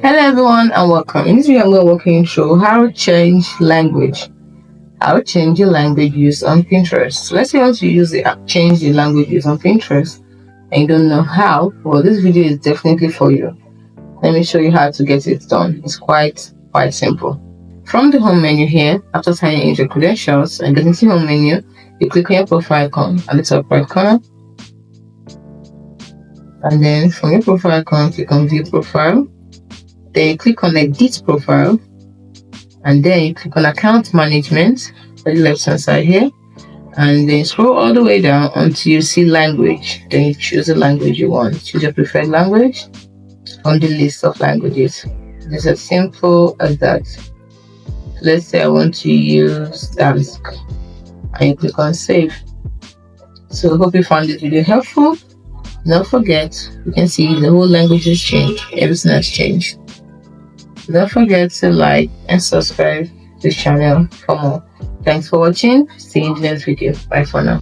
Hello everyone and welcome. In this video I'm going to walk you through how to change language. How to change your language use on Pinterest. So let's say you want to change the language use on Pinterest and you don't know how. Well, this video is definitely for you. Let me show you how to get it done. It's quite simple. From the home menu here, after signing in your credentials and getting to the home menu, you click on your profile icon at the top right corner. And then from your profile icon, click on view profile. Then you click on edit profile, and then you click on account management on the left hand side here, and then scroll all the way down until you see language. Then you choose the language you want. Choose your preferred language on the list of languages. It's as simple as that. Let's say I want to use Dansk, and you click on save. So I hope you found this video helpful. Don't forget, you can see the whole language has changed. Everything has changed. Don't forget to like and subscribe to this channel for more. Thanks for watching. See you in the next video. Bye for now.